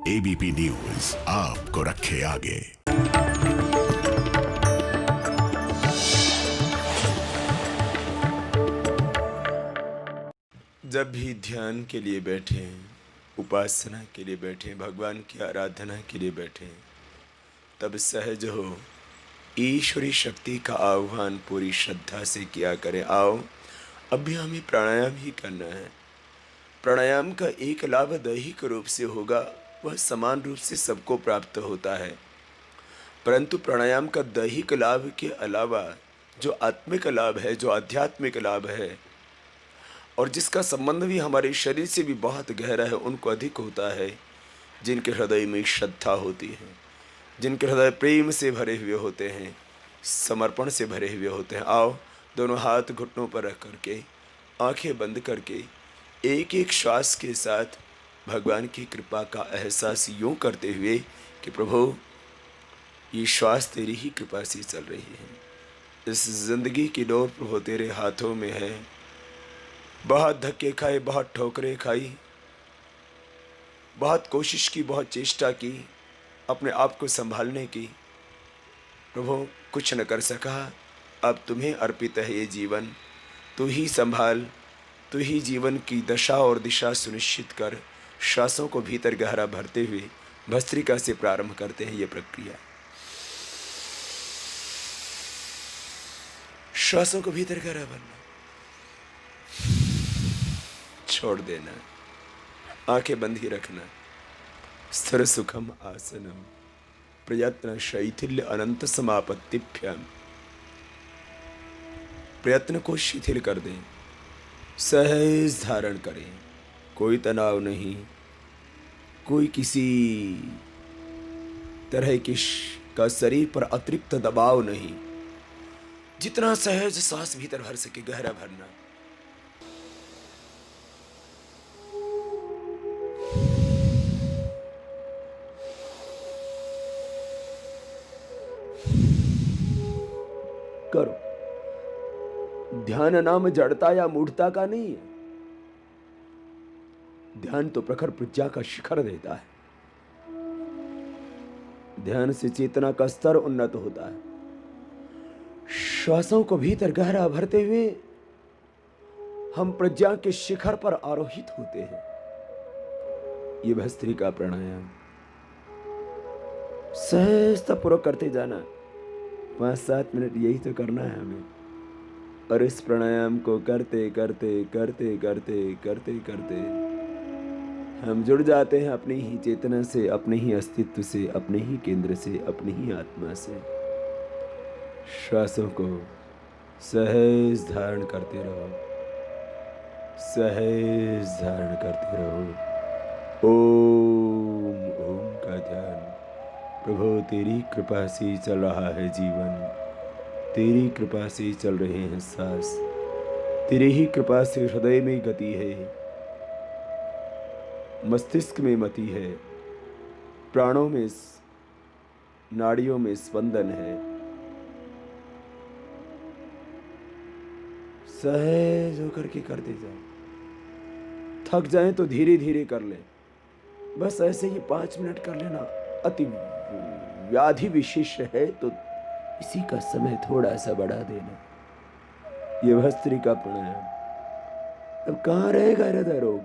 ABP news आपको रखे आगे। जब भी ध्यान के लिए बैठे, उपासना के लिए बैठे, भगवान की आराधना के लिए बैठे, तब सहज हो ईश्वरी शक्ति का आह्वान पूरी श्रद्धा से किया करें। आओ, अभी हमें प्राणायाम ही करना है। प्राणायाम का एक लाभ दैहिक रूप से होगा, वह समान रूप से सबको प्राप्त होता है, परंतु प्राणायाम का दैहिक लाभ के अलावा जो आत्मिक लाभ है, जो आध्यात्मिक लाभ है और जिसका संबंध भी हमारे शरीर से भी बहुत गहरा है, उनको अधिक होता है जिनके हृदय में श्रद्धा होती है, जिनके हृदय प्रेम से भरे हुए होते हैं, समर्पण से भरे हुए होते हैं। आओ, दोनों हाथ घुटनों पर रख करके, आंखें बंद करके, एक एक श्वास के साथ भगवान की कृपा का एहसास यूँ करते हुए कि प्रभु, ये श्वास तेरी ही कृपा से चल रही है। इस जिंदगी की डोर प्रभु तेरे हाथों में है। बहुत धक्के खाए, बहुत ठोकरें खाई, बहुत कोशिश की, बहुत चेष्टा की अपने आप को संभालने की, प्रभु कुछ न कर सका। अब तुम्हें अर्पित है ये जीवन। तू ही संभाल, तू ही जीवन की दशा और दिशा सुनिश्चित कर। श्वासों को भीतर गहरा भरते हुए भस्त्रिका से प्रारंभ करते हैं ये प्रक्रिया। श्वासों को भीतर गहरा भरना, छोड़ देना, आंखें बंद ही रखना। स्थिर सुखम आसनम प्रयत्न शैथिल्य अनंत समापत्तिभ्याम। प्रयत्न को शिथिल कर दें, सहज धारण करें। कोई तनाव नहीं, कोई किसी तरह का शरीर पर अतिरिक्त दबाव नहीं। जितना सहज सांस भीतर भर सके गहरा भरना। करो। ध्यान नाम जड़ता या मूढ़ता का नहीं है। ध्यान तो प्रखर प्रज्ञा का शिखर देता है। ध्यान से चेतना का स्तर उन्नत होता है। श्वासों को भीतर गहरा भरते हुए हम प्रज्ञा के शिखर पर आरोहित होते हैं। ये भस्त्रिका प्राणायाम सहजतापूर्वक करते जाना। 5-7 मिनट यही तो करना है हमें। और इस प्राणायाम को करते करते करते करते करते करते हम जुड़ जाते हैं अपनी ही चेतना से, अपने ही अस्तित्व से, अपने ही केंद्र से, अपनी ही आत्मा से। श्वासों को सहज धारण करते रहो, सहज धारण करते रहो। ओम ओम का ध्यान। प्रभु तेरी कृपा से चल रहा है जीवन, तेरी कृपा से चल रहे हैं सांस, तेरी ही कृपा से हृदय में गति है, मस्तिष्क में मति है, प्राणों में, नाड़ियों में स्पंदन है। सहज होकर के करते जाओ। थक जाएं तो धीरे धीरे कर ले। बस ऐसे ही 5 मिनट कर लेना। अति व्याधि विशेष है तो इसी का समय थोड़ा सा बढ़ा देना। ये भस्त्रिका प्राणायाम। अब कहाँ रहेगा हृदय रोग,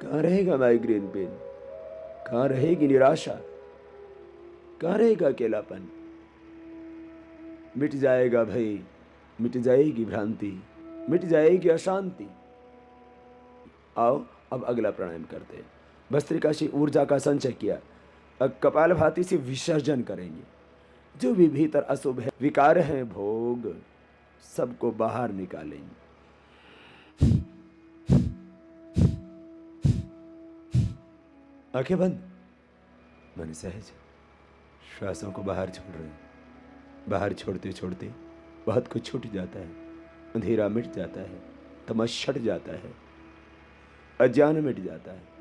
कहाँ रहेगा माइग्रेन पेन, कहाँ रहेगी निराशा, कहाँ रहेगा अकेलापन। मिट जाएगा भय, मिट जाएगी भ्रांति, मिट जाएगी अशांति। आओ, अब अगला प्राणायाम करते हैं। भस्त्रिका से ऊर्जा का संचय किया। अब कपालभाति से विसर्जन करेंगे। जो भी भीतर अशुभ है, विकार है, भोग, सबको बाहर निकालेंगे। आंखें बंद, मन सहज। श्वासों को बाहर छोड़ रहे हैं। बाहर छोड़ते छोड़ते बहुत कुछ छूट जाता है। अंधेरा मिट जाता है, तमस छट जाता है, अज्ञान मिट जाता है।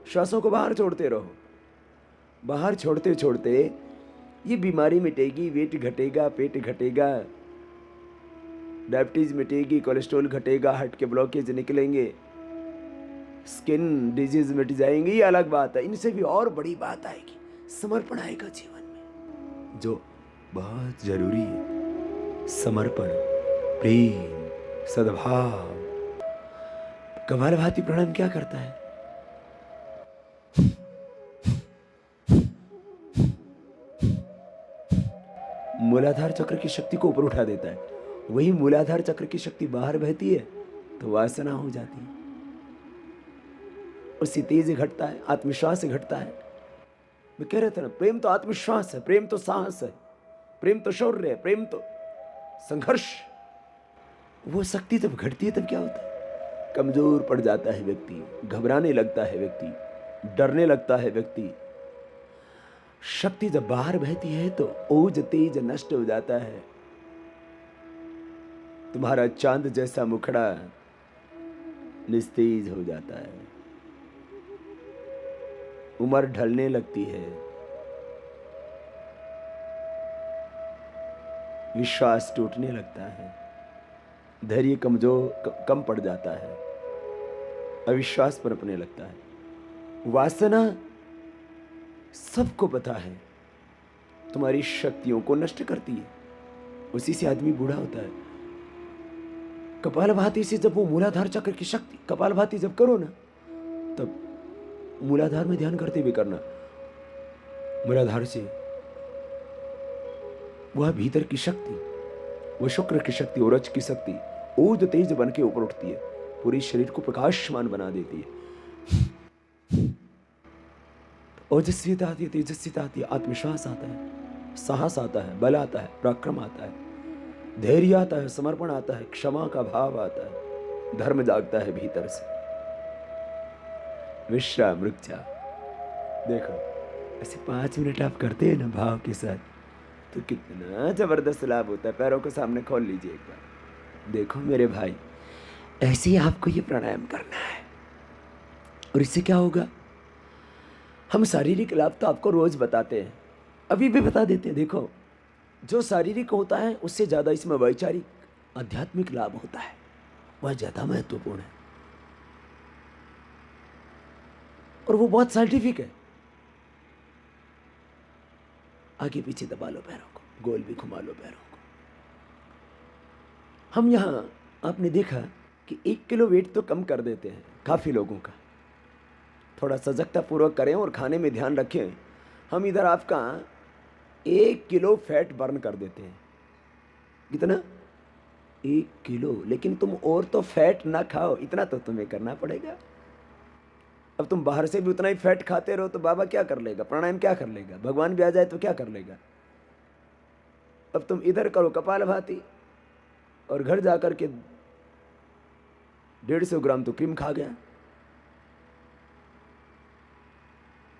श्वासों को बाहर छोड़ते रहो। बाहर छोड़ते छोड़ते ये बीमारी मिटेगी, वेट घटेगा, पेट घटेगा, डायबिटीज मिटेगी, कोलेस्ट्रॉल घटेगा, हार्ट के ब्लॉकेज निकलेंगे, स्किन डिजीज मिट जाएंगी, ये अलग बात है। इनसे भी और बड़ी बात आएगी, समर्पण आएगा जीवन में, जो बहुत जरूरी है। समर्पण, प्रेम, सद्भाव। कपालभाति प्राणायाम क्या करता है? मूलाधार चक्र की शक्ति को ऊपर उठा देता है। वही मूलाधार चक्र की शक्ति बाहर बहती है तो वासना हो जाती है, उससे तेज घटता है, आत्मविश्वास घटता है। मैं कह रहा था ना, प्रेम तो आत्मविश्वास है, प्रेम तो साहस है, प्रेम तो शौर्य है, प्रेम तो संघर्ष। वो शक्ति जब घटती है तब क्या होता है? कमजोर पड़ जाता है व्यक्ति, घबराने लगता है व्यक्ति, डरने लगता है व्यक्ति। शक्ति जब बाहर बहती है तो ओज तेज नष्ट हो जाता है। तुम्हारा चांद जैसा मुखड़ा निस्तेज हो जाता है, उम्र ढलने लगती है, विश्वास टूटने लगता है, धैर्य कम पड़ जाता है, अविश्वास पनपने लगता है। वासना सबको पता है तुम्हारी शक्तियों को नष्ट करती है, उसी से आदमी बूढ़ा होता है। कपालभाति से जब वो मूलाधार चक्र की शक्ति, कपालभाति जब करो ना, तब मूलाधार में ध्यान करते हुए करना। मूलाधार से वह भीतर की शक्ति, वह शुक्र की शक्ति और रज की शक्ति ओज तेज बन के ऊपर उठती है, पूरे शरीर को प्रकाशमान बना देती है। ओजस्विता आती है, तेजस्विता आती है, आत्मविश्वास आता है, साहस आता है, बल आता है, पराक्रम आता है, धैर्य आता है, समर्पण आता है, क्षमा का भाव आता है, धर्म जागता है भीतर से। विश्राम, रुक जा। देखो ऐसे 5 मिनट आप करते हैं ना भाव के साथ, तो कितना जबरदस्त लाभ होता है। पैरों को सामने खोल लीजिए एक बार, देखो मेरे भाई, ऐसे ही आपको ये प्राणायाम करना है। और इससे क्या होगा? हम शारीरिक लाभ तो आपको रोज बताते हैं, अभी भी बता देते हैं। देखो, जो शारीरिक होता है उससे ज़्यादा इसमें वैचारिक आध्यात्मिक लाभ होता है, वह ज़्यादा महत्वपूर्ण है और वो बहुत साइंटिफिक है। आगे पीछे दबा लो पैरों को, गोल भी घुमा लो पैरों को। हम यहाँ आपने देखा कि 1 किलो वेट तो कम कर देते हैं काफ़ी लोगों का। थोड़ा सजगता पूर्वक करें और खाने में ध्यान रखें। हम इधर आपका 1 किलो फैट बर्न कर देते हैं। कितना? 1 किलो। लेकिन तुम और तो फैट ना खाओ, इतना तो तुम्हें करना पड़ेगा। अब तुम बाहर से भी उतना ही फैट खाते रहो तो बाबा क्या कर लेगा? प्राणायाम क्या कर लेगा? भगवान भी आ जाए तो क्या कर लेगा? अब तुम इधर करो कपालभाति और घर जाकर के 150 ग्राम तो क्रीम खा गया,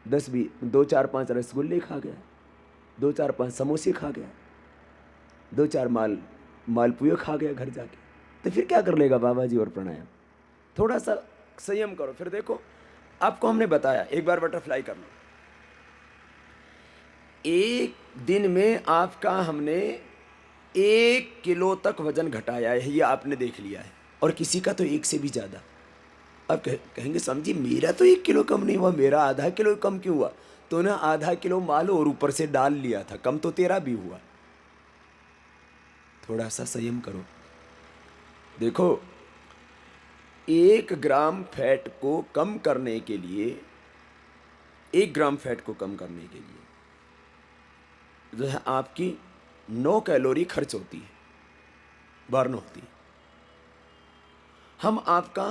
2-4-5 रसगुल्ले खा गया, 2-4-5 समोसे खा गया, 2-4 मालपुए खा गया घर जाके, तो फिर क्या कर लेगा बाबा जी? और प्राणायाम थोड़ा सा संयम करो। फिर देखो, आपको हमने बताया, एक बार बटरफ्लाई कर लो। 1 दिन में आपका हमने 1 किलो तक वजन घटाया है, ये आपने देख लिया है, और किसी का तो 1 से भी ज़्यादा। अब कहेंगे समझी, मेरा तो 1 किलो कम नहीं हुआ, मेरा आधा किलो कम क्यों हुआ? तो ना आधा किलो मालो और ऊपर से डाल लिया था, कम तो तेरा भी हुआ। थोड़ा सा संयम करो। देखो, 1 ग्राम फैट को कम करने के लिए, 1 ग्राम फैट को कम करने के लिए जो है आपकी 9 कैलोरी खर्च होती है, बर्न होती है। हम आपका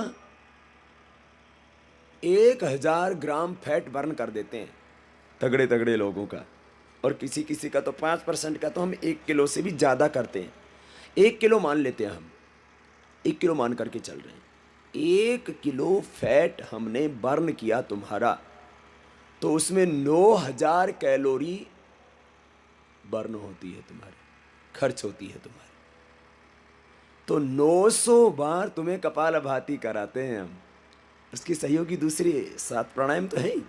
1000 ग्राम फैट बर्न कर देते हैं, तगड़े तगड़े लोगों का, और किसी किसी का तो 5% का तो हम 1 किलो से भी ज़्यादा करते हैं। 1 किलो मान लेते हैं हम, 1 किलो मान करके चल रहे हैं। 1 किलो फैट हमने बर्न किया तुम्हारा, तो उसमें 9000 कैलोरी बर्न होती है तुम्हारी, खर्च होती है तुम्हारी। तो 900 बार तुम्हें कपालभाति कराते हैं हम, उसकी सहयोगी दूसरी 7 प्राणायाम तो है ही।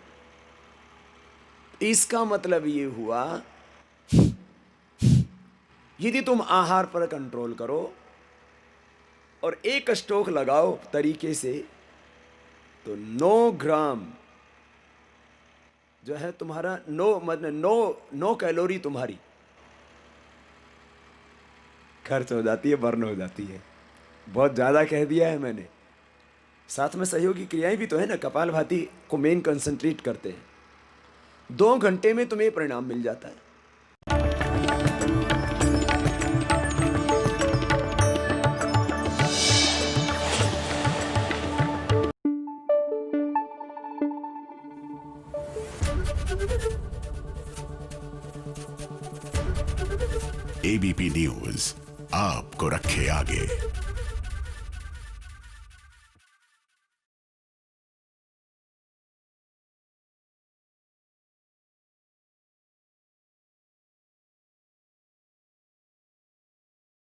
इसका मतलब ये हुआ, यदि तुम आहार पर कंट्रोल करो और एक स्टोक लगाओ तरीके से, तो 9 ग्राम जो है तुम्हारा, 9 मतलब 9 कैलोरी तुम्हारी खर्च हो जाती है, बर्न हो जाती है। बहुत ज़्यादा कह दिया है मैंने। साथ में सहयोगी क्रियाएं भी तो है ना, कपालभाति को मेन कंसंट्रेट करते हैं। 2 घंटे में तुम्हें परिणाम मिल जाता है। एबीपी न्यूज आपको रखे आगे।